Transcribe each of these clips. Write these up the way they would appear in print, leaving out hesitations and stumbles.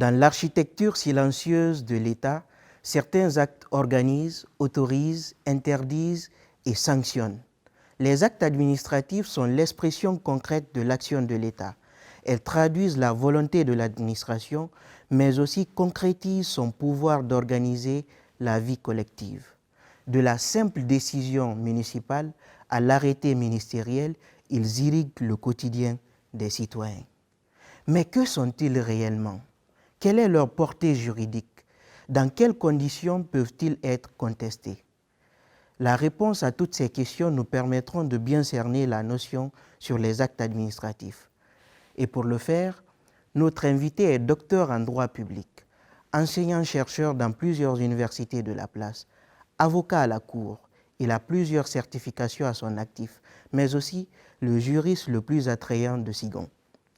Dans l'architecture silencieuse de l'État, certains actes organisent, autorisent, interdisent et sanctionnent. Les actes administratifs sont l'expression concrète de l'action de l'État. Elles traduisent la volonté de l'administration, mais aussi concrétisent son pouvoir d'organiser la vie collective. De la simple décision municipale à l'arrêté ministériel, ils irriguent le quotidien des citoyens. Mais que sont-ils réellement? Quelle est leur portée juridique? Dans quelles conditions peuvent-ils être contestés? La réponse à toutes ces questions nous permettront de bien cerner la notion sur les actes administratifs. Et pour le faire, notre invité est docteur en droit public, enseignant-chercheur dans plusieurs universités de la place, avocat à la Cour. Il a plusieurs certifications à son actif, mais aussi le juriste le plus attrayant de Sigon.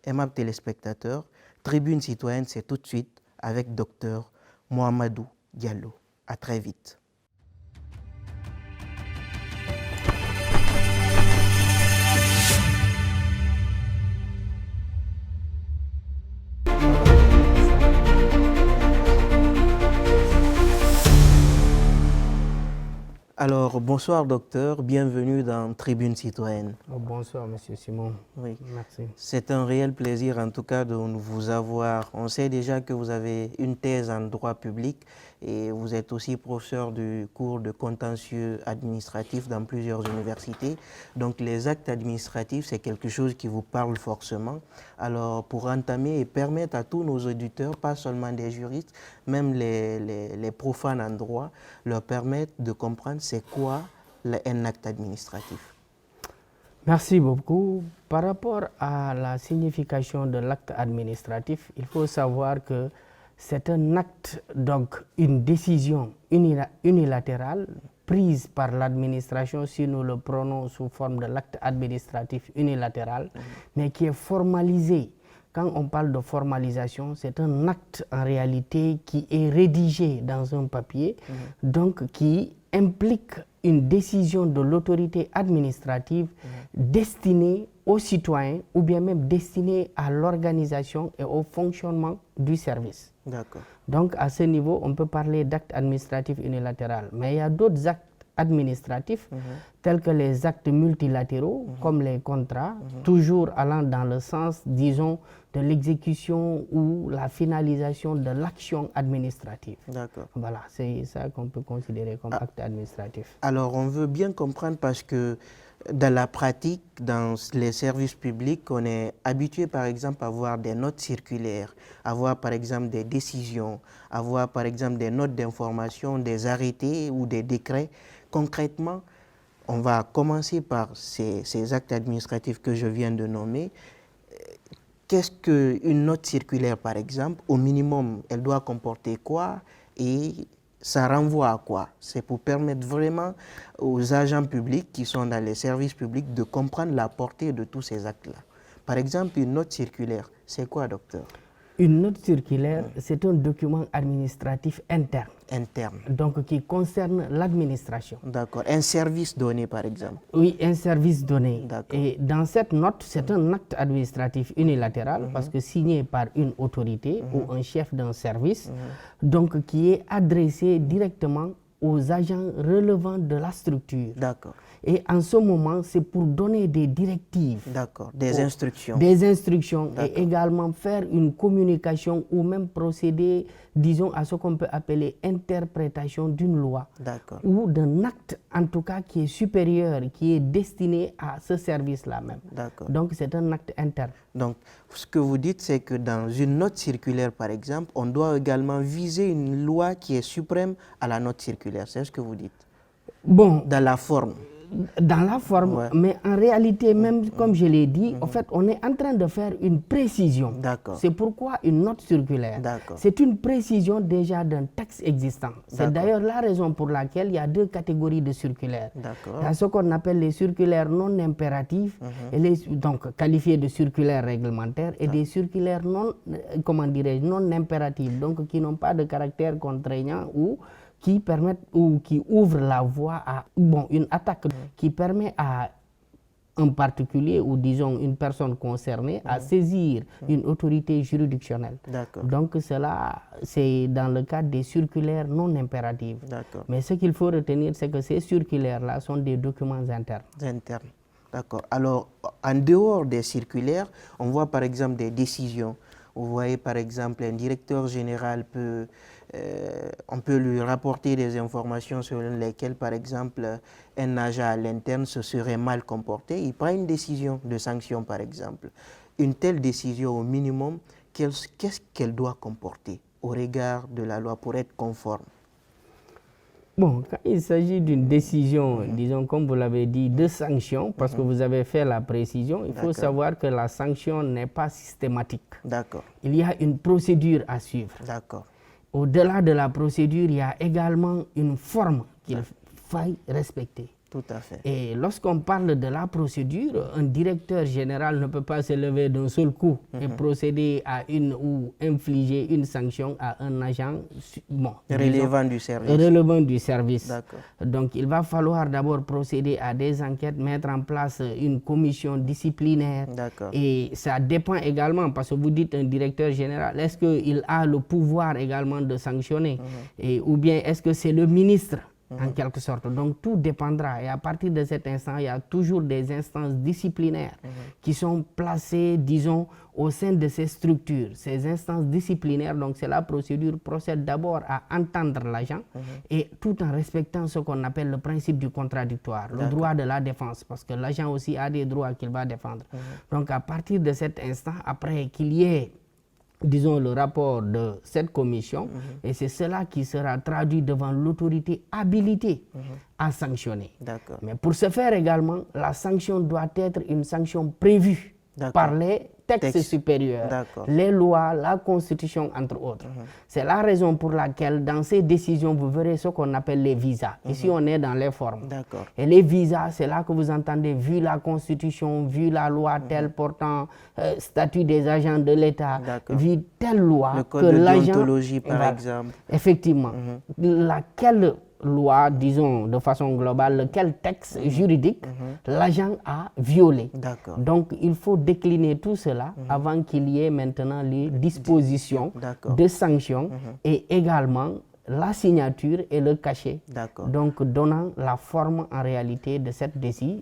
Aimables téléspectateurs, Tribune Citoyenne, c'est tout de suite avec docteur Mohamedou Diallo. À très vite. Alors, bonsoir docteur, bienvenue dans Tribune Citoyenne. Bonsoir monsieur Simon, oui. Merci. C'est un réel plaisir en tout cas de vous avoir. On sait déjà que vous avez une thèse en droit public et vous êtes aussi professeur du cours de contentieux administratif dans plusieurs universités. Donc les actes administratifs, c'est quelque chose qui vous parle forcément. Alors pour entamer et permettre à tous nos auditeurs, pas seulement des juristes, même les profanes en droit, leur permettre de comprendre c'est quoi un acte administratif. Merci beaucoup. Par rapport à la signification de l'acte administratif, il faut savoir que c'est un acte, donc une décision unilatérale prise par l'administration, si nous le prenons sous forme de l'acte administratif unilatéral, mais qui est formalisé. Quand on parle de formalisation, c'est un acte en réalité qui est rédigé dans un papier, donc qui implique une décision de l'autorité administrative destinée aux citoyens ou bien même destinée à l'organisation et au fonctionnement du service. D'accord. Donc à ce niveau, on peut parler d'acte administratif unilatéral. Mais il y a d'autres actes administratifs tels que les actes multilatéraux comme les contrats, toujours allant dans le sens, disons, de l'exécution ou la finalisation de l'action administrative. D'accord. Voilà, c'est ça qu'on peut considérer comme acte administratif. Alors on veut bien comprendre parce que dans la pratique, dans les services publics, on est habitué par exemple à avoir des notes circulaires, à avoir par exemple des décisions, à avoir par exemple des notes d'information, des arrêtés ou des décrets. Concrètement, on va commencer par ces actes administratifs que je viens de nommer. Qu'est-ce qu'une note circulaire, par exemple? Au minimum, elle doit comporter quoi et ça renvoie à quoi? C'est pour permettre vraiment aux agents publics qui sont dans les services publics de comprendre la portée de tous ces actes-là. Par exemple, une note circulaire, c'est quoi, docteur? Une note circulaire, c'est un document administratif interne. Interne. Donc qui concerne l'administration. D'accord. Un service donné, par exemple. Oui, un service donné. D'accord. Et dans cette note, c'est un acte administratif unilatéral parce que signé par une autorité ou un chef d'un service, donc qui est adressé directement aux agents relevant de la structure. D'accord. Et en ce moment, c'est pour donner des directives. D'accord, des instructions. Des instructions et également faire une communication ou même procéder, disons, à ce qu'on peut appeler interprétation d'une loi. D'accord. Ou d'un acte, en tout cas, qui est supérieur, qui est destiné à ce service-là même. D'accord. Donc, c'est un acte interne. Donc, ce que vous dites, c'est que dans une note circulaire, par exemple, on doit également viser une loi qui est suprême à la note circulaire. C'est ce que vous dites? Bon. Dans la forme. Dans la forme, mais en réalité, même comme je l'ai dit, en fait, on est en train de faire une précision. D'accord. C'est pourquoi une note circulaire, c'est une précision déjà d'un texte existant. C'est d'ailleurs la raison pour laquelle il y a deux catégories de circulaires. D'accord. Il y a ce qu'on appelle les circulaires non impératifs, et donc qualifiés de circulaires réglementaires, et des circulaires non, comment dirais-je, non impératifs, donc qui n'ont pas de caractère contraignant ou qui permettent ou qui ouvrent la voie à une attaque qui permet à un particulier ou disons une personne concernée à saisir une autorité juridictionnelle. Donc cela, c'est dans le cadre des circulaires non impératives. Mais ce qu'il faut retenir, c'est que ces circulaires-là sont des documents internes. D'accord. Alors, en dehors des circulaires, on voit par exemple des décisions. Vous voyez par exemple un directeur général on peut lui rapporter des informations selon lesquelles par exemple un agent à l'interne se serait mal comporté. Il prend une décision de sanction par exemple. Une telle décision au minimum, qu'est-ce qu'elle doit comporter au regard de la loi pour être conforme? Bon, quand il s'agit d'une décision, disons comme vous l'avez dit, de sanction, parce que vous avez fait la précision, il faut savoir que la sanction n'est pas systématique. Il y a une procédure à suivre. Au-delà de la procédure, il y a également une forme qu'il faille respecter. Tout à fait. Et lorsqu'on parle de la procédure, un directeur général ne peut pas se lever d'un seul coup et procéder à ou infliger une sanction à un agent relevant du service. Donc il va falloir d'abord procéder à des enquêtes, mettre en place une commission disciplinaire. Et ça dépend également, parce que vous dites un directeur général, est-ce qu'il a le pouvoir également de sanctionner ou bien est-ce que c'est le ministre en quelque sorte. Donc tout dépendra, et à partir de cet instant, il y a toujours des instances disciplinaires qui sont placées, disons, au sein de ces structures. Ces instances disciplinaires, donc c'est la procédure, procède d'abord à entendre l'agent et tout en respectant ce qu'on appelle le principe du contradictoire, le droit de la défense, parce que l'agent aussi a des droits qu'il va défendre. Donc à partir de cet instant, après qu'il y ait, disons, le rapport de cette commission, et c'est cela qui sera traduit devant l'autorité habilitée à sanctionner. Mais pour ce faire également, la sanction doit être une sanction prévue par les textes supérieurs, les lois, la Constitution, entre autres. C'est la raison pour laquelle, dans ces décisions, vous verrez ce qu'on appelle les visas. Ici, on est dans les formes. Et les visas, c'est là que vous entendez, vu la Constitution, vu la loi telle portant statut des agents de l'État, vu telle loi, le code de déontologie, par exemple. Effectivement. Laquelle loi, disons de façon globale, lequel texte juridique l'agent a violé. Donc il faut décliner tout cela avant qu'il y ait maintenant les dispositions de sanctions et également la signature et le cachet, donc donnant la forme en réalité de cette décision.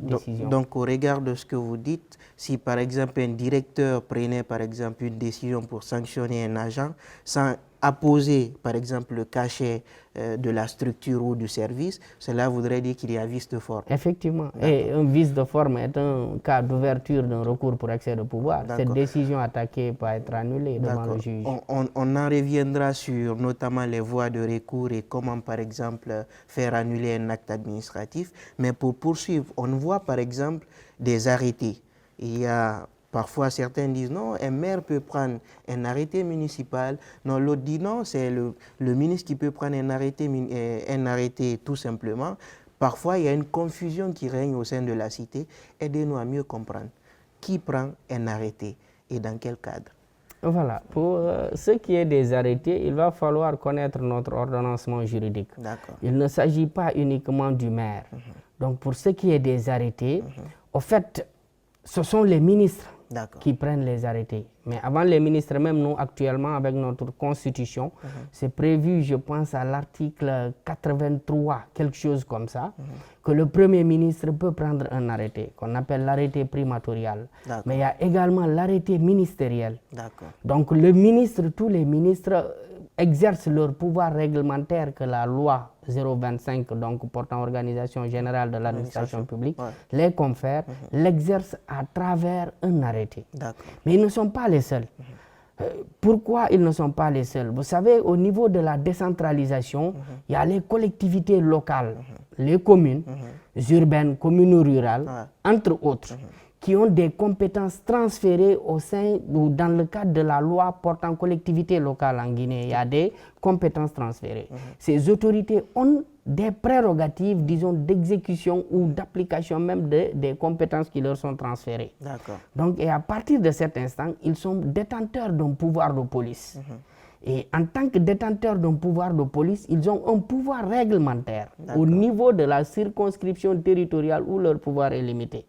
Donc au regard de ce que vous dites, si par exemple un directeur prenait par exemple une décision pour sanctionner un agent sans apposer par exemple le cachet de la structure ou du service, cela voudrait dire qu'il y a vice de forme. Effectivement. Et un vice de forme est un cas d'ouverture d'un recours pour excès de pouvoir. Cette décision attaquée peut être annulée devant le juge. On en reviendra sur notamment les voies de recours et comment par exemple faire annuler un acte administratif. Mais pour poursuivre, on voit par exemple des arrêtés. Il y a parfois certains disent non, un maire peut prendre un arrêté municipal. Non, l'autre dit non, c'est le ministre qui peut prendre un arrêté tout simplement. Parfois, il y a une confusion qui règne au sein de la cité. Aidez-nous à mieux comprendre. Qui prend un arrêté et dans quel cadre? Voilà. Pour ce qui est des arrêtés, il va falloir connaître notre ordonnancement juridique. Il ne s'agit pas uniquement du maire. Donc, pour ce qui est des arrêtés, au fait, ce sont les ministres qui prennent les arrêtés. Mais avant les ministres, même nous, actuellement, avec notre constitution, c'est prévu, je pense, à l'article 83, quelque chose comme ça, que le Premier ministre peut prendre un arrêté, qu'on appelle l'arrêté primatorial. Mais il y a également l'arrêté ministériel. Donc le ministre, tous les ministres exercent leur pouvoir réglementaire que la loi 025, donc portant organisation générale de l'administration publique, les confère, l'exercent à travers un arrêté. Mais ils ne sont pas les seuls. Pourquoi ils ne sont pas les seuls? Vous savez, au niveau de la décentralisation, il y a les collectivités locales, les communes urbaines, communes rurales, entre autres, qui ont des compétences transférées au sein ou dans le cadre de la loi portant collectivité locale en Guinée. Il y a des compétences transférées. Ces autorités ont des prérogatives, disons, d'exécution ou d'application même des compétences qui leur sont transférées. Donc, et à partir de cet instant, ils sont détenteurs d'un pouvoir de police. Et en tant que détenteurs d'un pouvoir de police, ils ont un pouvoir réglementaire au niveau de la circonscription territoriale où leur pouvoir est limité.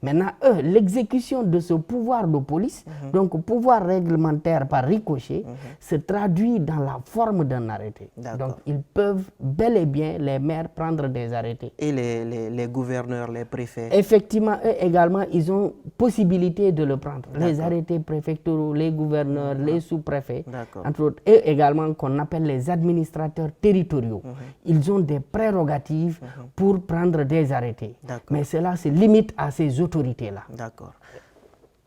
Maintenant, eux, l'exécution de ce pouvoir de police, donc pouvoir réglementaire par ricochet, se traduit dans la forme d'un arrêté. Donc, ils peuvent bel et bien, les maires, prendre des arrêtés. Et les gouverneurs, les préfets? Effectivement, eux également, ils ont possibilité de le prendre. Les arrêtés préfectoraux, les gouverneurs, les sous-préfets, entre autres, eux également qu'on appelle les administrateurs territoriaux. Ils ont des prérogatives pour prendre des arrêtés. Mais cela se limite à ces autorités-là. D'accord.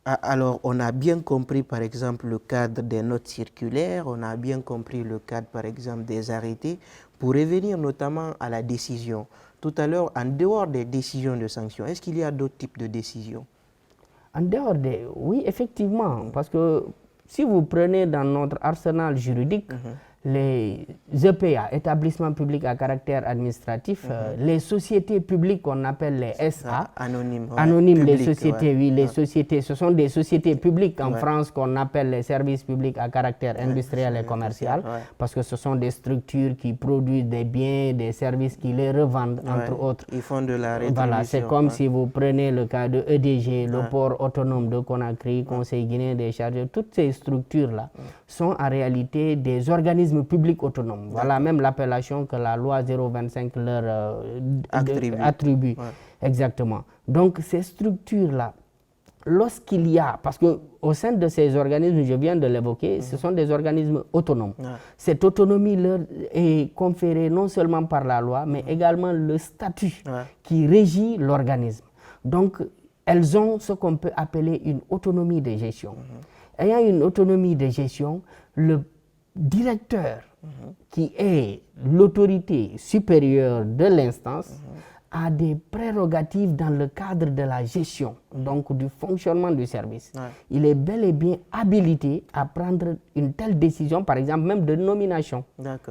Alors, on a bien compris, par exemple, le cadre des notes circulaires, on a bien compris le cadre, par exemple, des arrêtés. Pour revenir notamment à la décision, tout à l'heure, en dehors des décisions de sanctions, est-ce qu'il y a d'autres types de décisions? En dehors des... Oui, effectivement, parce que si vous prenez dans notre arsenal juridique, les EPA, établissements publics à caractère administratif, les sociétés publiques qu'on appelle les SA, anonymes, les sociétés, oui, les sociétés, ce sont des sociétés publiques en France qu'on appelle les services publics à caractère industriel et commercial, parce que ce sont des structures qui produisent des biens, des services qui les revendent, entre autres. Ils font de la rétribution. Voilà, c'est comme si vous prenez le cas de EDG, le port autonome de Conakry, Conseil guinéen des chargeurs, toutes ces structures-là sont en réalité des organismes publics autonomes. Voilà même l'appellation que la loi 025 leur attribue. Exactement. Donc ces structures-là, lorsqu'il y a, parce qu'au sein de ces organismes, je viens de l'évoquer, ce sont des organismes autonomes. Cette autonomie leur est conférée non seulement par la loi, mais également le statut qui régit l'organisme. Donc elles ont ce qu'on peut appeler une autonomie de gestion. Ayant une autonomie de gestion, le directeur, qui est l'autorité supérieure de l'instance, a des prérogatives dans le cadre de la gestion, donc du fonctionnement du service. Il est bel et bien habilité à prendre une telle décision, par exemple même de nomination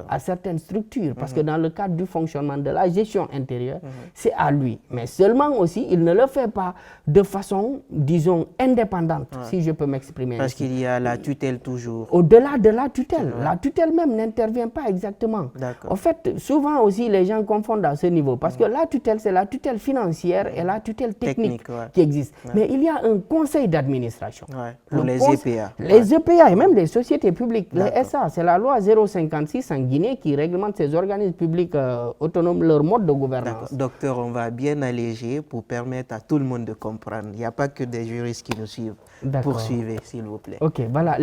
à certaines structures, parce que dans le cadre du fonctionnement de la gestion intérieure, c'est à lui. Mais seulement aussi, il ne le fait pas de façon, disons, indépendante, si je peux m'exprimer ainsi. Parce qu'il y a la tutelle toujours. Au-delà de la tutelle même n'intervient pas exactement. En fait, souvent aussi, les gens confondent à ce niveau, parce que la tutelle, c'est la tutelle financière et la tutelle technique qui existe. Mais il y a un conseil d'administration. Pour les EPA. Les EPA et même les sociétés publiques. Les SA, c'est la loi 056 en Guinée qui réglemente ces organismes publics autonomes, leur mode de gouvernance. Docteur, on va bien alléger pour permettre à tout le monde de comprendre. Il n'y a pas que des juristes qui nous suivent. Poursuivez, s'il vous plaît. Ok, voilà.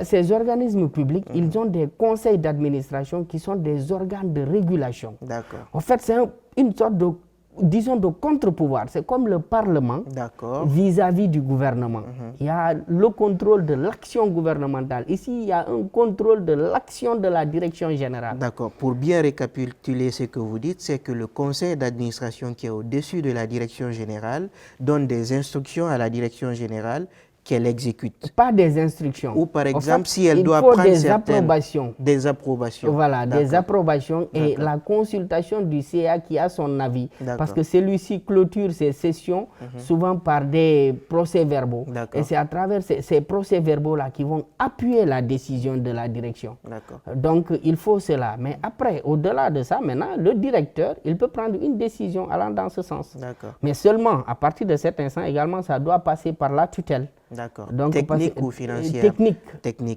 Ces organismes publics, ils ont des conseils d'administration qui sont des organes de régulation. En fait, c'est une sorte de, disons, de contre-pouvoir. C'est comme le Parlement vis-à-vis du gouvernement. Il y a le contrôle de l'action gouvernementale. Ici, il y a un contrôle de l'action de la direction générale. D'accord. Pour bien récapituler ce que vous dites, c'est que le conseil d'administration qui est au-dessus de la direction générale donne des instructions à la direction générale qu'elle exécute. Pas des instructions. Ou par exemple, si elle doit prendre des approbations. Des approbations. Voilà, des approbations et la consultation du CA qui a son avis. Parce que celui-ci clôture ses sessions souvent par des procès-verbaux. Et c'est à travers ces procès-verbaux-là qui vont appuyer la décision de la direction. Donc, il faut cela. Mais après, au-delà de ça, maintenant, le directeur, il peut prendre une décision allant dans ce sens. Mais seulement, à partir de cet instant, également, ça doit passer par la tutelle. Donc, technique ou financière?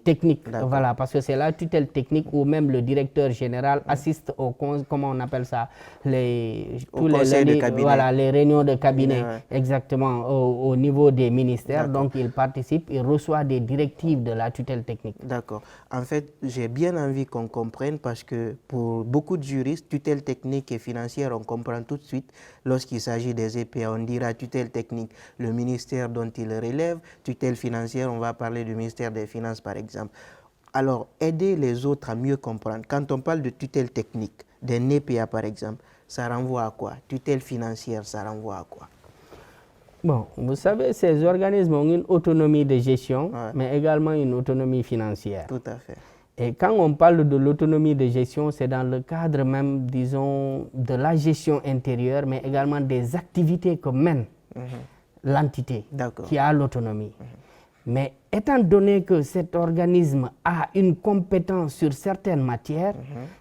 Technique. Voilà, parce que c'est la tutelle technique où même le directeur général assiste au, comment on appelle ça, les réunions de cabinet, exactement, au niveau des ministères. Donc, il participe, il reçoit des directives de la tutelle technique. D'accord. En fait, j'ai bien envie qu'on comprenne parce que pour beaucoup de juristes, tutelle technique et financière, on comprend tout de suite lorsqu'il s'agit des EPA. On dira tutelle technique, le ministère dont il relève. Tutelle financière, on va parler du ministère des Finances par exemple. Alors, aider les autres à mieux comprendre. Quand on parle de tutelle technique, d'un EPA par exemple, ça renvoie à quoi? Tutelle financière, ça renvoie à quoi? Bon, vous savez, ces organismes ont une autonomie de gestion, mais également une autonomie financière. Tout à fait. Et quand on parle de l'autonomie de gestion, c'est dans le cadre même, disons, de la gestion intérieure, mais également des activités que mène l'entité qui a l'autonomie. Mais étant donné que cet organisme a une compétence sur certaines matières,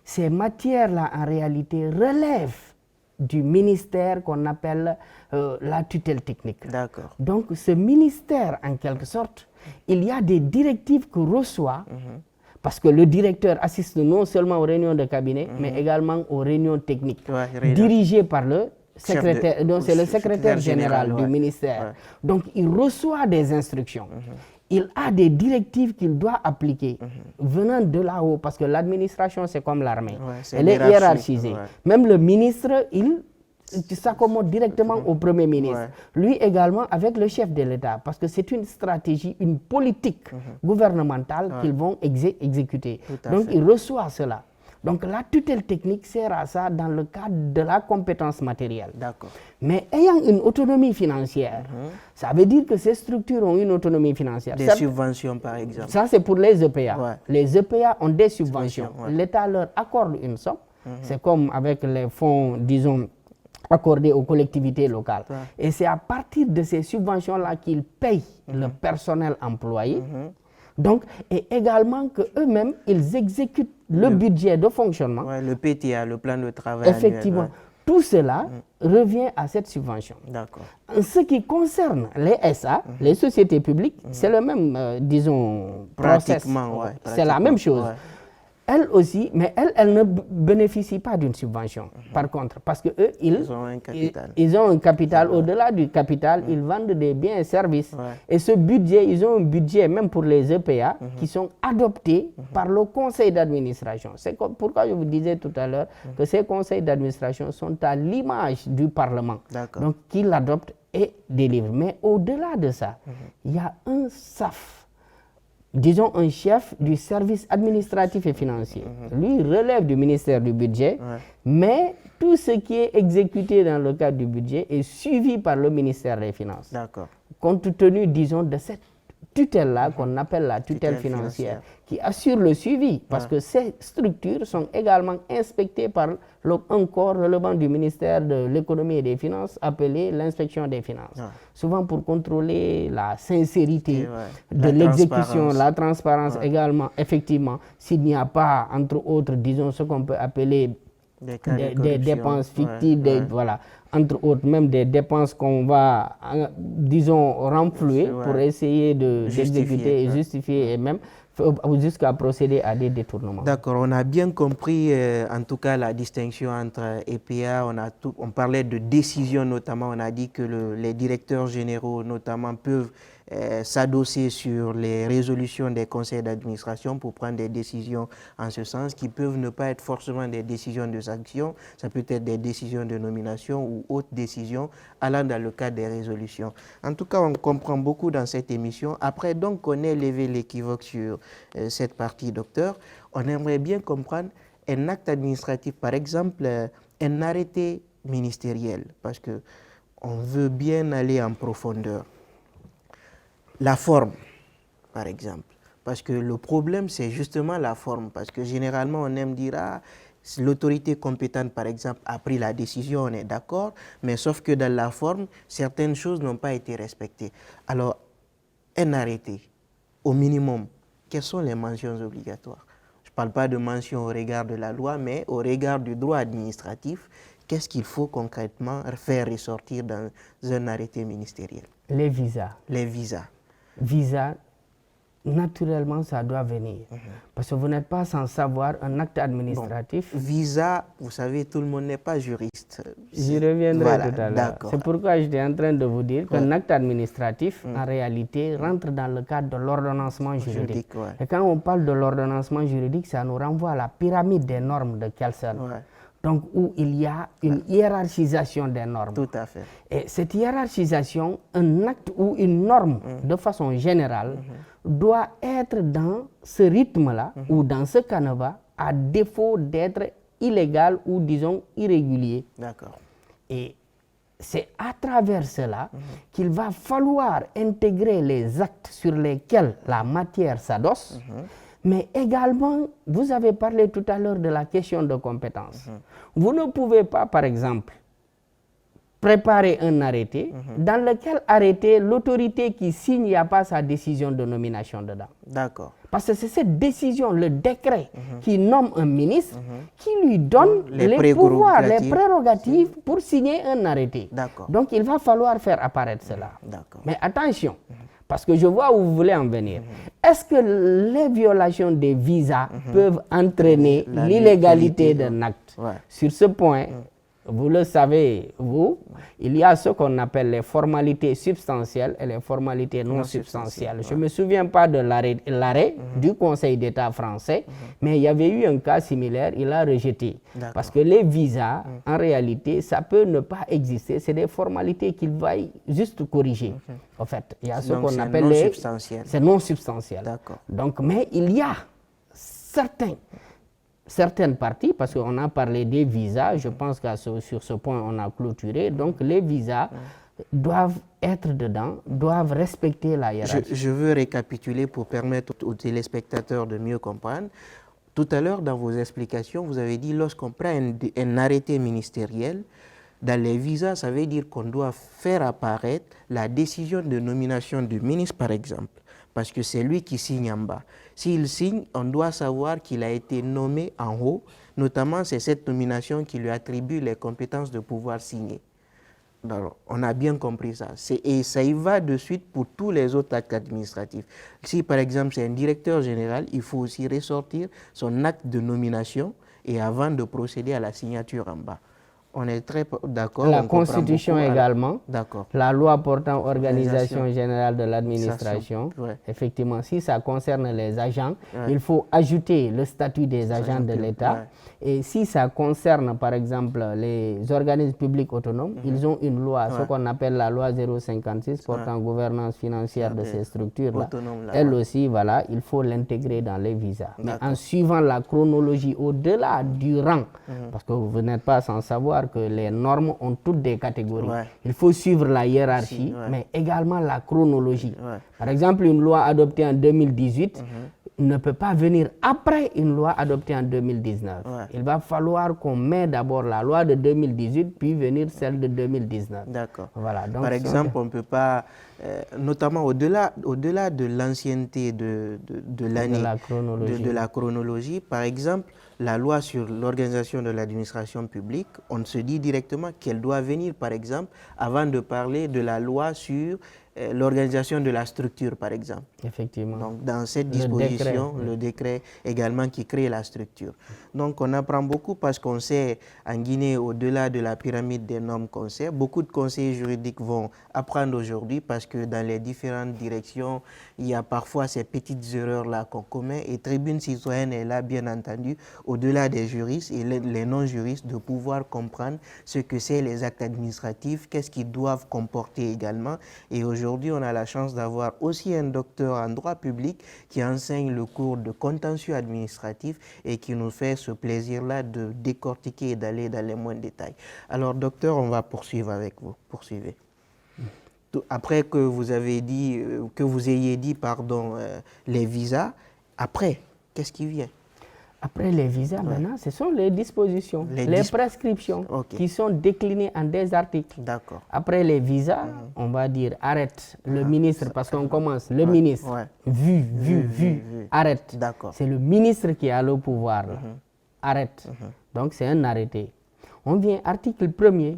ces matières-là en réalité relèvent du ministère qu'on appelle la tutelle technique. D'accord. Donc ce ministère, en quelque sorte, il y a des directives que reçoit, parce que le directeur assiste non seulement aux réunions de cabinet, mais également aux réunions techniques, dirigées par le secrétaire, donc c'est le secrétaire général du ministère. Donc il reçoit des instructions. Il a des directives qu'il doit appliquer venant de là-haut, parce que l'administration, c'est comme l'armée. Elle est hiérarchisée. Même le ministre, il s'accommode directement au Premier ministre. Lui également avec le chef de l'État, parce que c'est une stratégie, une politique gouvernementale qu'ils vont exécuter. Donc il reçoit cela. Donc la tutelle technique sert à ça dans le cadre de la compétence matérielle. D'accord. Mais ayant une autonomie financière, ça veut dire que ces structures ont une autonomie financière. Des subventions par exemple. Ça c'est pour les EPA. Les EPA ont des subventions. L'État leur accorde une somme. C'est comme avec les fonds, disons, accordés aux collectivités locales. Et c'est à partir de ces subventions-là qu'ils payent le personnel employé. Donc, et également qu'eux-mêmes, ils exécutent le budget de fonctionnement. Le PTA, le plan de travail. Effectivement. Annuel, tout cela revient à cette subvention. D'accord. En ce qui concerne les SA, les sociétés publiques, c'est le même, disons, pratiquement. C'est la même chose. Elles aussi, mais elles ne bénéficient pas d'une subvention, par contre, parce qu'eux, ils ont un capital. Ils ont un capital. Au-delà du capital, ils vendent des biens et services. Et ce budget, ils ont un budget, même pour les EPA, qui sont adoptés par le conseil d'administration. C'est pourquoi je vous disais tout à l'heure que ces conseils d'administration sont à l'image du Parlement. Donc, qui l'adoptent et délivrent. Mais au-delà de ça, il y a un SAF. Disons un chef du service administratif et financier. Lui relève du ministère du budget, mais tout ce qui est exécuté dans le cadre du budget est suivi par le ministère des Finances. D'accord. Compte tenu, disons, de cette tutelle-là qu'on appelle la tutelle financière, qui assure le suivi, parce que ces structures sont également inspectées par un corps relevant du ministère de l'économie et des finances, appelé l'inspection des finances. Souvent pour contrôler la sincérité de l'exécution, la transparence également, effectivement, s'il n'y a pas, entre autres, disons, ce qu'on peut appeler des dépenses fictives, voilà, entre autres, même des dépenses qu'on va, disons, renflouer pour essayer d'exécuter et justifier et même jusqu'à procéder à des détournements. D'accord, on a bien compris en tout cas la distinction entre EPA, on parlait de décision notamment, on a dit que les directeurs généraux notamment peuvent s'adosser sur les résolutions des conseils d'administration pour prendre des décisions en ce sens, qui peuvent ne pas être forcément des décisions de sanction, ça peut être des décisions de nomination ou autres décisions allant dans le cadre des résolutions. En tout cas, on comprend beaucoup dans cette émission. Après donc qu'on ait levé l'équivoque sur cette partie, docteur, on aimerait bien comprendre un acte administratif, par exemple un arrêté ministériel, parce qu'on veut bien aller en profondeur. La forme, par exemple, parce que le problème, c'est justement la forme, parce que généralement, on aime dire, si l'autorité compétente, par exemple, a pris la décision, on est d'accord, mais sauf que dans la forme, certaines choses n'ont pas été respectées. Alors, un arrêté, au minimum, quelles sont les mentions obligatoires? Je ne parle pas de mention au regard de la loi, mais au regard du droit administratif, qu'est-ce qu'il faut concrètement faire ressortir dans un arrêté ministériel? Les visas. Les visas. Visa, naturellement, ça doit venir. Parce que vous n'êtes pas sans savoir un acte administratif. Bon, visa, vous savez, tout le monde n'est pas juriste. J'y reviendrai tout à l'heure. C'est pourquoi j'étais en train de vous dire qu'un acte administratif, en réalité, rentre dans le cadre de l'ordonnancement juridique. Et quand on parle de l'ordonnancement juridique, ça nous renvoie à la pyramide des normes de Kelsen. Donc, où il y a une hiérarchisation des normes. Tout à fait. Et cette hiérarchisation, un acte ou une norme, de façon générale, doit être dans ce rythme-là, ou dans ce canevas, à défaut d'être illégal ou, disons, irrégulier. D'accord. Et c'est à travers cela qu'il va falloir intégrer les actes sur lesquels la matière s'adosse, mais également, vous avez parlé tout à l'heure de la question de compétence. Vous ne pouvez pas, par exemple, préparer un arrêté dans lequel arrêté l'autorité qui signe, il n'y a pas sa décision de nomination dedans. D'accord. Parce que c'est cette décision, le décret qui nomme un ministre, qui lui donne les pouvoirs, les prérogatives pour signer un arrêté. Donc il va falloir faire apparaître cela. Mais attention, parce que je vois où vous voulez en venir. Est-ce que les violations des visas peuvent entraîner l'illégalité d'un acte? Sur ce point, vous le savez, il y a ce qu'on appelle les formalités substantielles et les formalités non substantielles. Je ne me souviens pas de l'arrêt du Conseil d'État français, mais il y avait eu un cas similaire, il a rejeté. Parce que les visas, en réalité, ça peut ne pas exister. C'est des formalités qu'il va juste corriger. En fait, il y a ce qu'on appelle les... C'est non substantiel. Donc, mais il y a certaines parties, parce qu'on a parlé des visas, je pense que sur ce point on a clôturé, donc les visas doivent être dedans, doivent respecter la hiérarchie. Je veux récapituler pour permettre aux téléspectateurs de mieux comprendre. Tout à l'heure, dans vos explications, vous avez dit lorsqu'on prend un arrêté ministériel, dans les visas, ça veut dire qu'on doit faire apparaître la décision de nomination du ministre, par exemple, parce que c'est lui qui signe en bas. S'il signe, on doit savoir qu'il a été nommé en haut. Notamment, c'est cette nomination qui lui attribue les compétences de pouvoir signer. Alors, on a bien compris ça. Et ça y va de suite pour tous les autres actes administratifs. Si, par exemple, c'est un directeur général, il faut aussi ressortir son acte de nomination et avant de procéder à la signature en bas. On est très d'accord. La Constitution également. D'accord. La loi portant organisation générale de l'administration. Effectivement, si ça concerne les agents, il faut ajouter le statut des agents de l'État. Et si ça concerne, par exemple, les organismes publics autonomes, ils ont une loi, ce qu'on appelle la loi 056 portant gouvernance financière de ces structures-là. Elle aussi, voilà, il faut l'intégrer dans les visas. Mais en suivant la chronologie au-delà du rang, parce que vous n'êtes pas sans savoir que les normes ont toutes des catégories. Il faut suivre la hiérarchie, mais également la chronologie. Par exemple, une loi adoptée en 2018 ne peut pas venir après une loi adoptée en 2019. Il va falloir qu'on mette d'abord la loi de 2018, puis venir celle de 2019. D'accord. Voilà, donc par exemple, on ne peut pas, notamment au-delà de l'ancienneté de l'année, de la chronologie, par exemple, la loi sur l'organisation de l'administration publique, on se dit directement qu'elle doit venir, par exemple, avant de parler de la loi sur l'organisation de la structure, par exemple. Effectivement. Donc, dans cette disposition, le décret également qui crée la structure. Donc, on apprend beaucoup parce qu'on sait, en Guinée, au-delà de la pyramide des normes qu'on sait, beaucoup de conseillers juridiques vont apprendre aujourd'hui parce que dans les différentes directions, il y a parfois ces petites erreurs-là qu'on commet et Tribune Citoyenne est là, bien entendu, au-delà des juristes et les non-juristes, de pouvoir comprendre ce que c'est les actes administratifs, qu'est-ce qu'ils doivent comporter également. Et aujourd'hui, on a la chance d'avoir aussi un docteur en droit public qui enseigne le cours de contentieux administratif et qui nous fait ce plaisir-là de décortiquer et d'aller dans les moindres détails. Alors, docteur, on va poursuivre avec vous. Poursuivez. Après que vous ayez dit, les visas, après, qu'est-ce qui vient? Après les visas, maintenant, ce sont les dispositions, les prescriptions qui sont déclinées en des articles. D'accord. Après les visas, on va dire arrête le ministre, parce qu'on commence, le ministre, vu, arrête. C'est le ministre qui a le pouvoir, arrête. Donc c'est un arrêté. On vient, article 1er,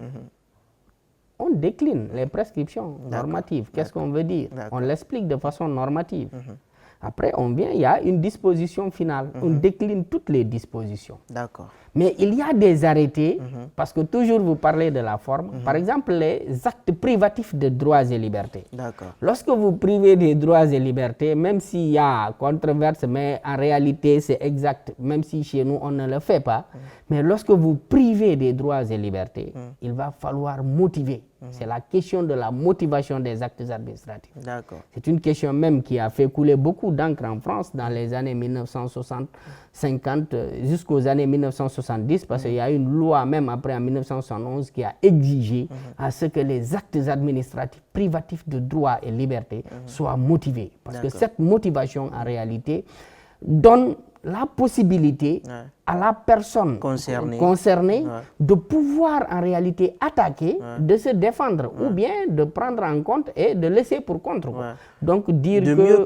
on décline les prescriptions normatives. Qu'est-ce qu'on veut dire? On l'explique de façon normative. Après, on vient, il y a une disposition finale. On décline toutes les dispositions. D'accord. Mais il y a des arrêtés, parce que toujours vous parlez de la forme. Par exemple, les actes privatifs de droits et libertés. D'accord. Lorsque vous privez des droits et libertés, même s'il y a controverse, mais en réalité c'est exact, même si chez nous on ne le fait pas, mais lorsque vous privez des droits et libertés, il va falloir motiver. C'est la question de la motivation des actes administratifs. D'accord. C'est une question même qui a fait couler beaucoup d'encre en France dans les années 1960, 50 jusqu'aux années 1970, parce qu'il y a une loi même après en 1971 qui a exigé à ce que les actes administratifs privatifs de droits et libertés soient motivés. Parce que cette motivation en réalité donne la possibilité à la personne concernée de pouvoir en réalité attaquer, de se défendre ou bien de prendre en compte et de laisser pour contre. Donc dire de mieux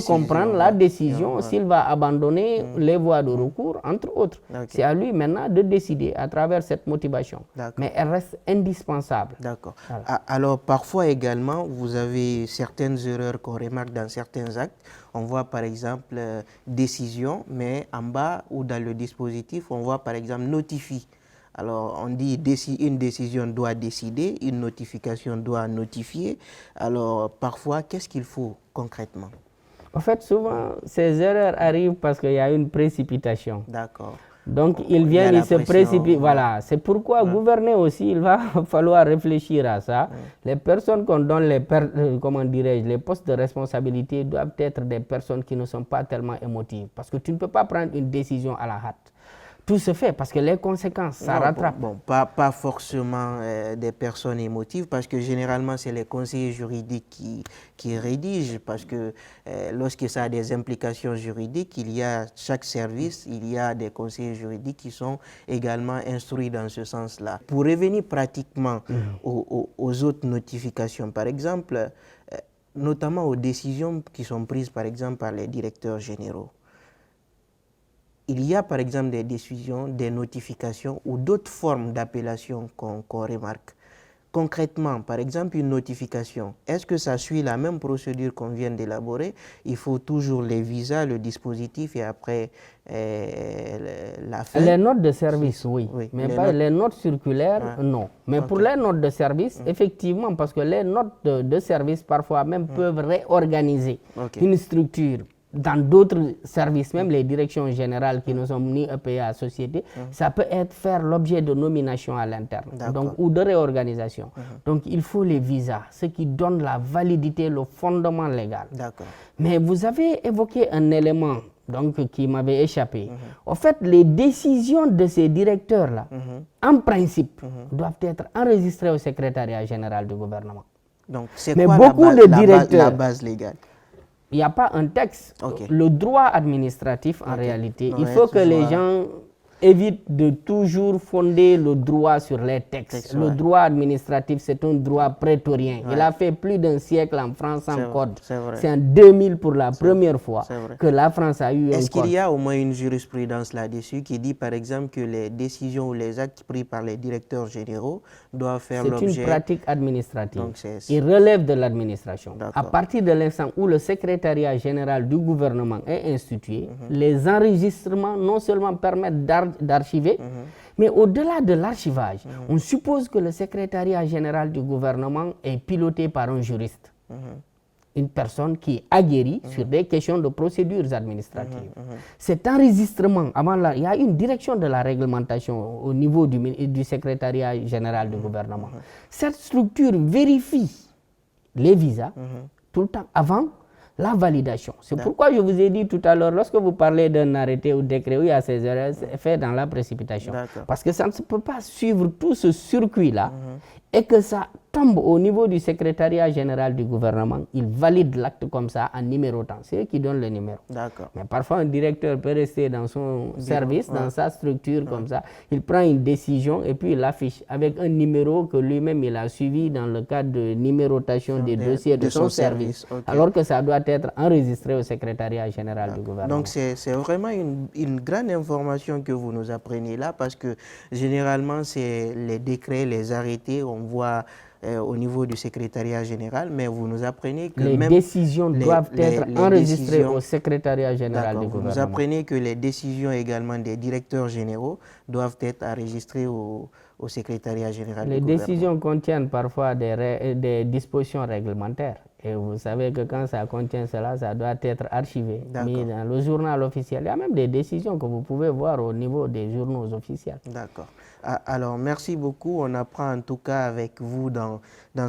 comprendre la décision s'il va abandonner les voies de recours, entre autres. C'est à lui maintenant de décider à travers cette motivation. Mais elle reste indispensable. D'accord. Voilà. Alors parfois également, vous avez certaines erreurs qu'on remarque dans certains actes. On voit par exemple décision, mais en bas ou dans le dispositif, on voit par exemple notifie. Alors on dit une décision doit décider, une notification doit notifier. Alors parfois, qu'est-ce qu'il faut concrètement? En fait, souvent, ces erreurs arrivent parce qu'il y a une précipitation. D'accord. Donc, ils viennent, ils se précipitent. Voilà, c'est pourquoi gouverner aussi, il va falloir réfléchir à ça. Les personnes qu'on donne les postes de responsabilité doivent être des personnes qui ne sont pas tellement émotives. Parce que tu ne peux pas prendre une décision à la hâte. Tout se fait parce que les conséquences, ça rattrape. Pas forcément des personnes émotives, parce que généralement, c'est les conseillers juridiques qui rédigent, parce que lorsque ça a des implications juridiques, il y a chaque service, il y a des conseillers juridiques qui sont également instruits dans ce sens-là. Pour revenir pratiquement aux autres notifications, par exemple, notamment aux décisions qui sont prises, par exemple, par les directeurs généraux. Il y a par exemple des décisions, des notifications ou d'autres formes d'appellation qu'on remarque. Concrètement, par exemple, une notification, est-ce que ça suit la même procédure qu'on vient d'élaborer? Il faut toujours les visas, le dispositif et après la fin. Les notes de service, oui. Mais pas les notes circulaires, non. Mais pour les notes de service, effectivement, parce que les notes de service parfois même peuvent réorganiser une structure. Dans d'autres services, même les directions générales qui ne sont ni EPA société, ça peut faire l'objet de nomination à l'interne, ou de réorganisation. Donc il faut les visas, ce qui donne la validité, le fondement légal. Mais vous avez évoqué un élément qui m'avait échappé. En fait, les décisions de ces directeurs-là, en principe, doivent être enregistrées au secrétariat général du gouvernement. Donc c'est quoi la base légale? Il n'y a pas un texte. Le droit administratif, en réalité, il faut que les gens évitent de toujours fonder le droit sur les textes. Le droit administratif, c'est un droit prétorien. Il a fait plus d'un siècle en France en code. C'est en 2000 pour la première fois que la France a eu un code. Est-ce qu'il y a au moins une jurisprudence là-dessus qui dit par exemple que les décisions ou les actes pris par les directeurs généraux doivent faire l'objet... C'est une pratique administrative. Il relève de l'administration. À partir de l'instant où le secrétariat général du gouvernement est institué, les enregistrements non seulement permettent d'archiver, mais au-delà de l'archivage, on suppose que le secrétariat général du gouvernement est piloté par un juriste, une personne qui est aguerrie sur des questions de procédures administratives. Cet enregistrement, il y a une direction de la réglementation au niveau du secrétariat général du gouvernement. Cette structure vérifie les visas tout le temps avant la validation. C'est pourquoi je vous ai dit tout à l'heure, lorsque vous parlez d'un arrêté ou décret où il y a ces erreurs, c'est fait dans la précipitation. Parce que ça ne peut pas suivre tout ce circuit-là et que ça tombe au niveau du secrétariat général du gouvernement. Il valide l'acte comme ça en numérotant. C'est eux qui donnent le numéro. Mais parfois, un directeur peut rester dans son service, dans sa structure comme ça. Il prend une décision et puis il l'affiche avec un numéro que lui-même il a suivi dans le cadre de numérotation des dossiers de son service. Alors que ça doit être enregistré au secrétariat général du gouvernement. Donc c'est vraiment une grande information que vous nous apprenez là, parce que généralement c'est les décrets, les arrêtés, on voit au niveau du secrétariat général, mais vous nous apprenez que les décisions doivent être enregistrées au secrétariat général du gouvernement. Vous apprenez que les décisions également des directeurs généraux doivent être enregistrées au secrétariat général du gouvernement. Les décisions contiennent parfois des dispositions réglementaires. Et vous savez que quand ça contient cela, ça doit être archivé, mis dans le journal officiel. Il y a même des décisions que vous pouvez voir au niveau des journaux officiels. D'accord. Alors, merci beaucoup. On apprend en tout cas avec vous dans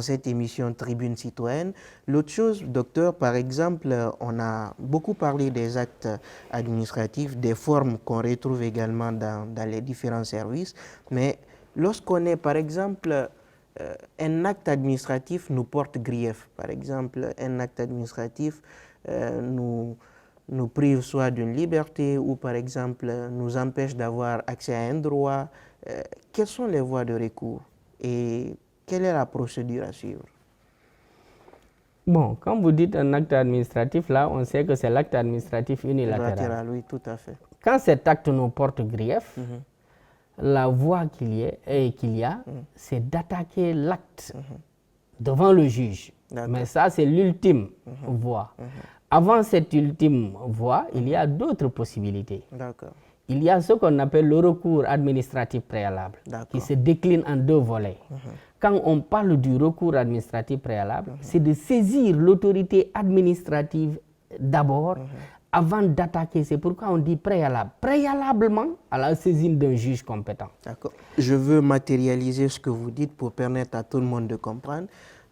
cette émission Tribune Citoyenne. L'autre chose, docteur, par exemple, on a beaucoup parlé des actes administratifs, des formes qu'on retrouve également dans les différents services. Mais lorsqu'on est, par exemple, un acte administratif nous porte grief. Par exemple, un acte administratif nous nous prive soit d'une liberté ou par exemple nous empêche d'avoir accès à un droit. Quelles sont les voies de recours et quelle est la procédure à suivre? Bon, quand vous dites un acte administratif, là, on sait que c'est l'acte administratif unilatéral. Oui, tout à fait. Quand cet acte nous porte grief, la voie qu'il y a, c'est d'attaquer l'acte devant le juge. Mais ça, c'est l'ultime voie. Avant cette ultime voie, il y a d'autres possibilités. Il y a ce qu'on appelle le recours administratif préalable, qui se décline en deux volets. Quand on parle du recours administratif préalable, c'est de saisir l'autorité administrative d'abord, avant d'attaquer. C'est pourquoi on dit préalable. Préalablement à la saisine d'un juge compétent. D'accord. Je veux matérialiser ce que vous dites pour permettre à tout le monde de comprendre.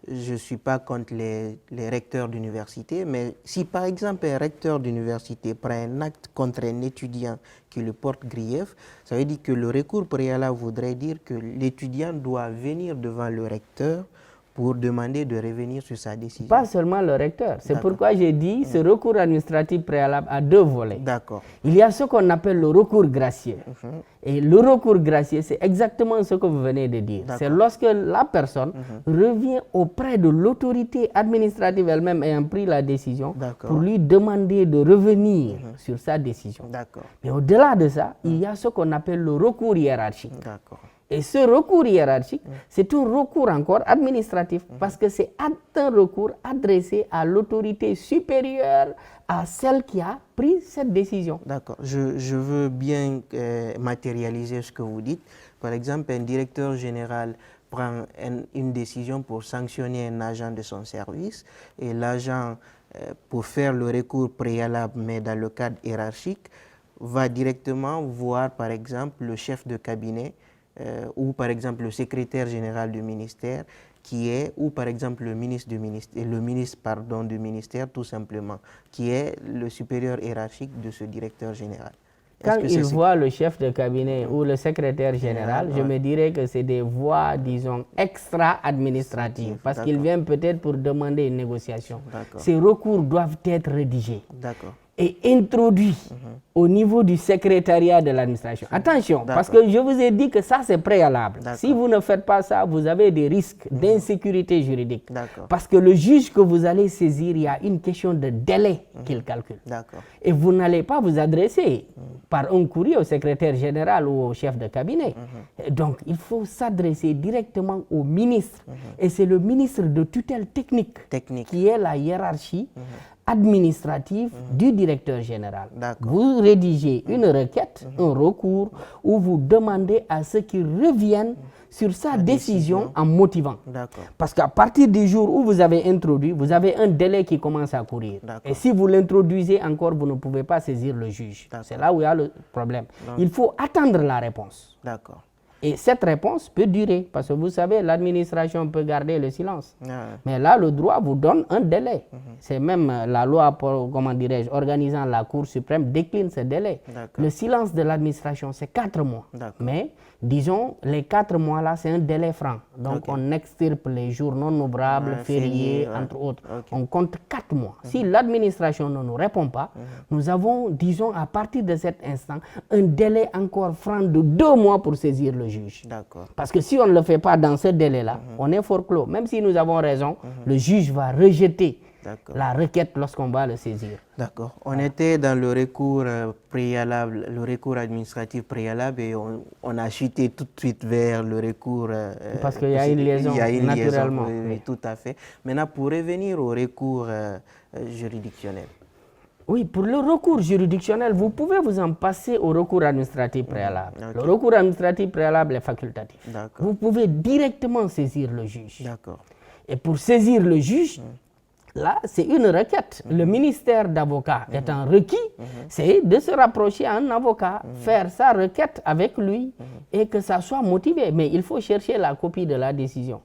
Je ne suis pas contre les recteurs d'université, mais si par exemple un recteur d'université prend un acte contre un étudiant qui le porte grief, ça veut dire que le recours préalable voudrait dire que l'étudiant doit venir devant le recteur pour demander de revenir sur sa décision. Pas seulement le recteur. C'est pourquoi j'ai dit ce recours administratif préalable a deux volets. D'accord. Il y a ce qu'on appelle le recours gracieux. Et le recours gracieux, c'est exactement ce que vous venez de dire. C'est lorsque la personne revient auprès de l'autorité administrative elle-même ayant pris la décision pour lui demander de revenir sur sa décision. D'accord. Mais au-delà de ça, il y a ce qu'on appelle le recours hiérarchique. D'accord. Et ce recours hiérarchique, c'est un recours encore administratif parce que c'est un recours adressé à l'autorité supérieure à celle qui a pris cette décision. D'accord. Je veux bien matérialiser ce que vous dites. Par exemple, un directeur général prend une décision pour sanctionner un agent de son service et l'agent, pour faire le recours préalable, mais dans le cadre hiérarchique, va directement voir par exemple le chef de cabinet ou par exemple le secrétaire général du ministère qui est, ou par exemple le ministre du ministère tout simplement, qui est le supérieur hiérarchique de ce directeur général. Quand il voit le chef de cabinet ou le secrétaire général, je me dirais que c'est des voies, disons, extra-administratives, parce qu'il vient peut-être pour demander une négociation. Ces recours doivent être rédigés et introduits au niveau du secrétariat de l'administration. Attention, parce que je vous ai dit que ça c'est préalable. Si vous ne faites pas ça, vous avez des risques d'insécurité juridique. Parce que le juge que vous allez saisir, il y a une question de délai qu'il calcule. Et vous n'allez pas vous adresser par un courrier au secrétaire général ou au chef de cabinet. Donc il faut s'adresser directement au ministre. Et c'est le ministre de tutelle technique qui est la hiérarchie administrative du directeur général. Vous rédigez une requête, un recours, où vous demandez à ce qu'il revienne sur sa décision en motivant. Parce qu'à partir du jour où vous avez introduit, vous avez un délai qui commence à courir. Et si vous l'introduisez encore, vous ne pouvez pas saisir le juge. C'est là où il y a le problème. Il faut attendre la réponse. Et cette réponse peut durer, parce que vous savez, l'administration peut garder le silence. Mais là, le droit vous donne un délai. C'est même la loi, comment dirais-je, organisant la Cour suprême décline ce délai. Le silence de l'administration, c'est 4 mois. Mais, disons, les 4 mois-là, c'est un délai franc. Donc, on extirpe les jours non ouvrables, fériés, entre autres. On compte 4 mois. Si l'administration ne nous répond pas, nous avons, disons, à partir de cet instant, un délai encore franc de 2 mois pour saisir le juge. Parce que si on ne le fait pas dans ce délai-là, on est forclos. Même si nous avons raison, le juge va rejeter la requête lorsqu'on va le saisir. D'accord. On était dans le recours préalable, le recours administratif préalable, et on a chuté tout de suite vers le recours... parce qu'il y a une liaison, naturellement. Oui, tout à fait. Maintenant, pour revenir au recours juridictionnel. Oui, pour le recours juridictionnel, vous pouvez vous en passer au recours administratif préalable. Le recours administratif préalable est facultatif. Vous pouvez directement saisir le juge. Et pour saisir le juge, là, c'est une requête. Le ministère d'avocat étant requis, c'est de se rapprocher à un avocat, faire sa requête avec lui et que ça soit motivé. Mais il faut chercher la copie de la décision.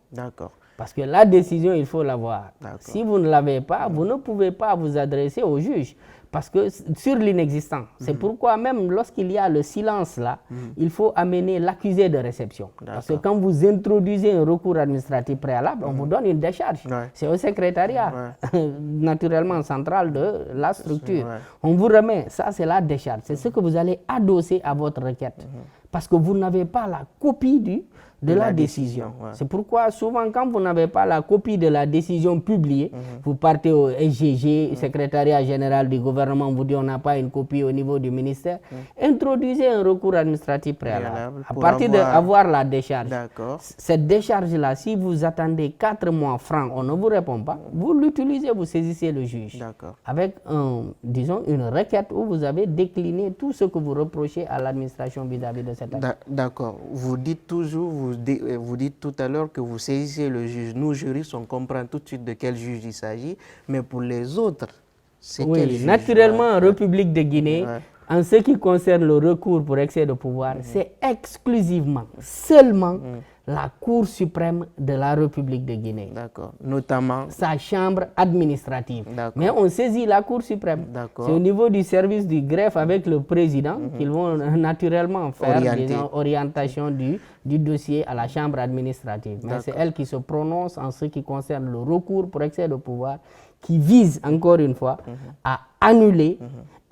Parce que la décision, il faut l'avoir. D'accord. Si vous ne l'avez pas, vous ne pouvez pas vous adresser au juge. Parce que sur l'inexistant, c'est pourquoi même lorsqu'il y a le silence là, il faut amener l'accusé de réception. Parce que quand vous introduisez un recours administratif préalable, on vous donne une décharge. Ouais. C'est au secrétariat, naturellement central de la structure. Ouais. On vous remet, ça c'est la décharge. C'est ce que vous allez adosser à votre requête. Parce que vous n'avez pas la copie de la décision. Ouais. C'est pourquoi souvent quand vous n'avez pas la copie de la décision publiée, vous partez au SGG, secrétariat général du gouvernement, vous dit on n'a pas une copie au niveau du ministère, introduisez un recours administratif préalable à partir d'avoir la décharge. Cette décharge-là, si vous attendez 4 mois francs, on ne vous répond pas, vous l'utilisez, vous saisissez le juge. Avec disons une requête où vous avez décliné tout ce que vous reprochez à l'administration vis-à-vis de cette affaire. D'accord. Vous dites toujours, vous dites tout à l'heure que vous saisissez le juge. Nous, juristes, on comprend tout de suite de quel juge il s'agit, mais pour les autres, c'est quel juge? Naturellement, en République de Guinée, en ce qui concerne le recours pour excès de pouvoir, c'est exclusivement, seulement la Cour suprême de la République de Guinée. D'accord. Notamment sa chambre administrative. Mais on saisit la Cour suprême. C'est au niveau du service du greffe avec le président qu'ils vont naturellement faire des orientations du dossier à la chambre administrative. Mais c'est elle qui se prononce en ce qui concerne le recours pour excès de pouvoir qui vise, encore une fois, à annuler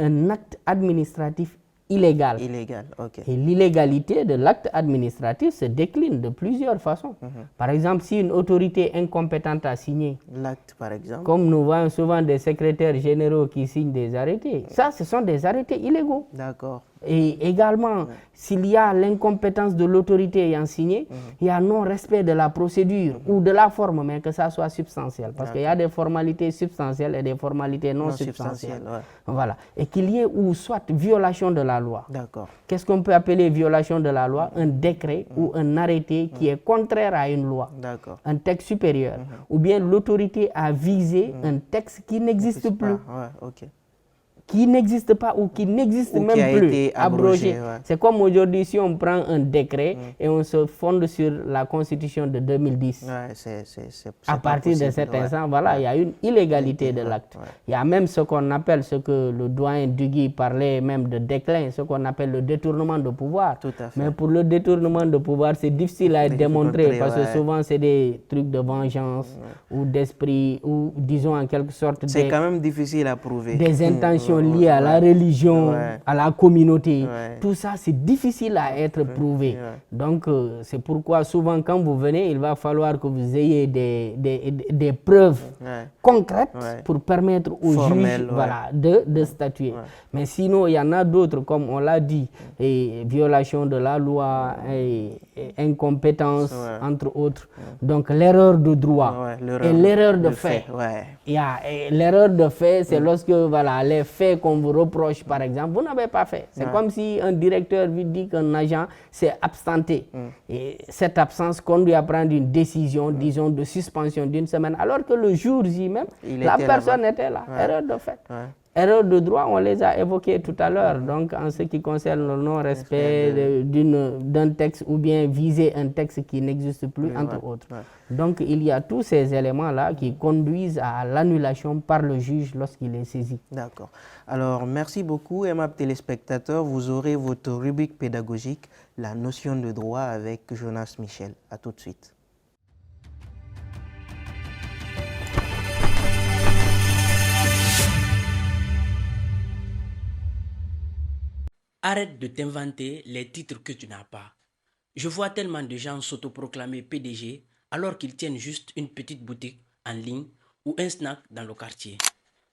un acte administratif illégal. Et l'illégalité de l'acte administratif se décline de plusieurs façons. Par exemple, si une autorité incompétente a signé l'acte, par exemple, comme nous voyons souvent des secrétaires généraux qui signent des arrêtés, ça, ce sont des arrêtés illégaux. D'accord. Et également, s'il y a l'incompétence de l'autorité ayant signé, il y a non-respect de la procédure ou de la forme, mais que ça soit substantiel. Parce qu'il y a des formalités substantielles et des formalités non substantielles. Voilà. Et qu'il y ait ou soit violation de la loi. Qu'est-ce qu'on peut appeler violation de la loi? Un décret ou un arrêté qui est contraire à une loi. Un texte supérieur. Ou bien l'autorité a visé un texte qui n'existe plus. Qui n'existe pas ou qui n'existe même plus, abrogé. C'est comme aujourd'hui si on prend un décret et on se fonde sur la constitution de 2010. À partir de cet instant, voilà, il y a une illégalité de l'acte. Il y a même ce qu'on appelle, ce que le doyen Duguy parlait même de déclin, ce qu'on appelle le détournement de pouvoir. Mais pour le détournement de pouvoir, c'est difficile à démontrer parce que souvent c'est des trucs de vengeance ou d'esprit ou disons en quelque sorte c'est quand même difficile à prouver. Des intentions liées à la religion, à la communauté. Tout ça, c'est difficile à être prouvé. Donc, c'est pourquoi souvent, quand vous venez, il va falloir que vous ayez des preuves concrètes pour permettre au juge de statuer. Mais sinon, il y en a d'autres, comme on l'a dit, et violation de la loi, et incompétence, entre autres. Donc, l'erreur de droit et l'erreur de fait. L'erreur de fait, c'est lorsque les faits qu'on vous reproche, par exemple, vous n'avez pas fait. C'est comme si un directeur lui dit qu'un agent s'est absenté. Et cette absence conduit à prendre une décision, disons, de suspension d'une semaine, alors que le jour J même, la personne était là. Erreur de fait. Erreurs de droit, on les a évoquées tout à l'heure. Donc, en ce qui concerne le non-respect d'un texte ou bien viser un texte qui n'existe plus, entre autres. Donc, il y a tous ces éléments-là qui conduisent à l'annulation par le juge lorsqu'il est saisi. D'accord. Alors, merci beaucoup, aimables téléspectateurs. Vous aurez votre rubrique pédagogique, la notion de droit avec Jonas Michel. À tout de suite. Arrête de t'inventer les titres que tu n'as pas. Je vois tellement de gens s'autoproclamer PDG alors qu'ils tiennent juste une petite boutique en ligne ou un snack dans le quartier.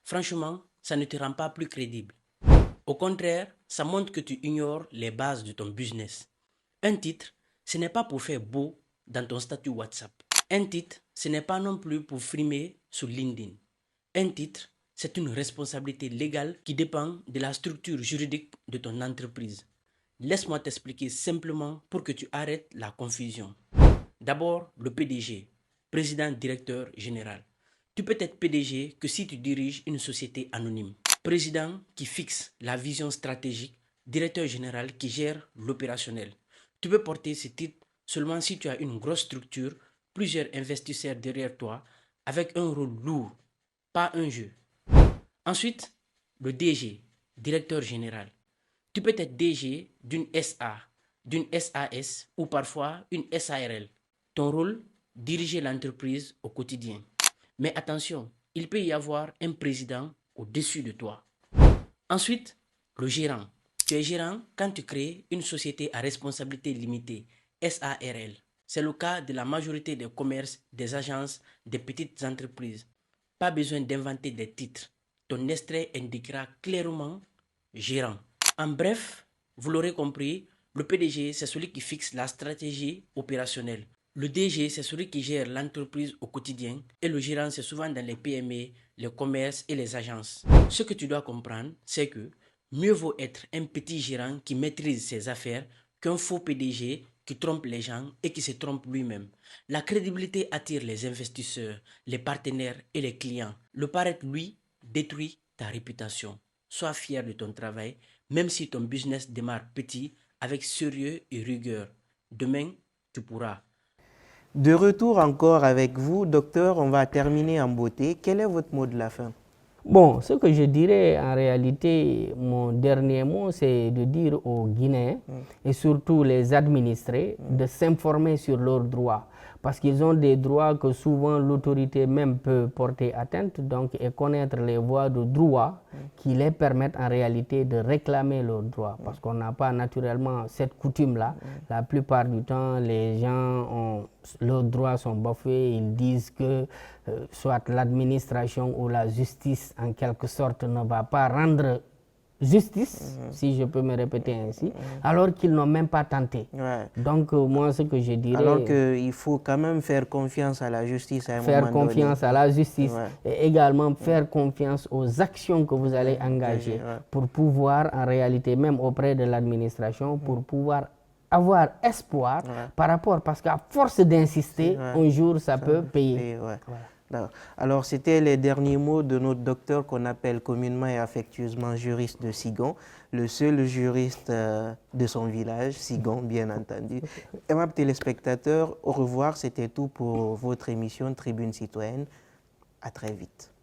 Franchement, ça ne te rend pas plus crédible. Au contraire, ça montre que tu ignores les bases de ton business. Un titre, ce n'est pas pour faire beau dans ton statut WhatsApp. Un titre, ce n'est pas non plus pour frimer sur LinkedIn. Un titre, c'est une responsabilité légale qui dépend de la structure juridique de ton entreprise. Laisse-moi t'expliquer simplement pour que tu arrêtes la confusion. D'abord, le PDG, président directeur général. Tu peux être PDG que si tu diriges une société anonyme. Président qui fixe la vision stratégique, directeur général qui gère l'opérationnel. Tu peux porter ce titre seulement si tu as une grosse structure plusieurs investisseurs derrière toi avec un rôle lourd, pas un jeu. Ensuite, le DG, directeur général. Tu peux être DG d'une SA, d'une SAS ou parfois une SARL. Ton rôle, diriger l'entreprise au quotidien. Mais attention, il peut y avoir un président au-dessus de toi. Ensuite, le gérant. Tu es gérant quand tu crées une société à responsabilité limitée, SARL. C'est le cas de la majorité des commerces, des agences, des petites entreprises. Pas besoin d'inventer des titres. Ton extrait indiquera clairement gérant. En bref, vous l'aurez compris, le PDG, c'est celui qui fixe la stratégie opérationnelle. Le DG, c'est celui qui gère l'entreprise au quotidien. Et le gérant, c'est souvent dans les PME, les commerces et les agences. Ce que tu dois comprendre, c'est que mieux vaut être un petit gérant qui maîtrise ses affaires qu'un faux PDG qui trompe les gens et qui se trompe lui-même. La crédibilité attire les investisseurs, les partenaires et les clients. Le paraître, lui, détruit ta réputation. Sois fier de ton travail, même si ton business démarre petit, avec sérieux et rigueur. Demain, tu pourras. De retour encore avec vous, docteur, on va terminer en beauté. Quel est votre mot de la fin? Bon, ce que je dirais en réalité, mon dernier mot, c'est de dire aux Guinéens et surtout les administrés de s'informer sur leurs droits. Parce qu'ils ont des droits que souvent l'autorité même peut porter atteinte, donc, et connaître les voies de droit qui les permettent en réalité de réclamer leurs droits. Parce qu'on n'a pas naturellement cette coutume-là. La plupart du temps, les gens leurs droits sont bafoués, ils disent que soit l'administration ou la justice en quelque sorte ne va pas rendre justice, si je peux me répéter ainsi, alors qu'ils n'ont même pas tenté. Ouais. Donc moi ce que je dirais... Alors qu'il faut quand même faire confiance à la justice à un moment donné. Faire confiance à la justice et également faire confiance aux actions que vous allez engager pour pouvoir en réalité, même auprès de l'administration, pour pouvoir avoir espoir par rapport, parce qu'à force d'insister, un jour ça peut payer. Alors, c'était les derniers mots de notre docteur qu'on appelle communément et affectueusement juriste de Sigon, le seul juriste de son village, Sigon, bien entendu. Aimables téléspectateurs, au revoir, c'était tout pour votre émission Tribune Citoyenne. À très vite.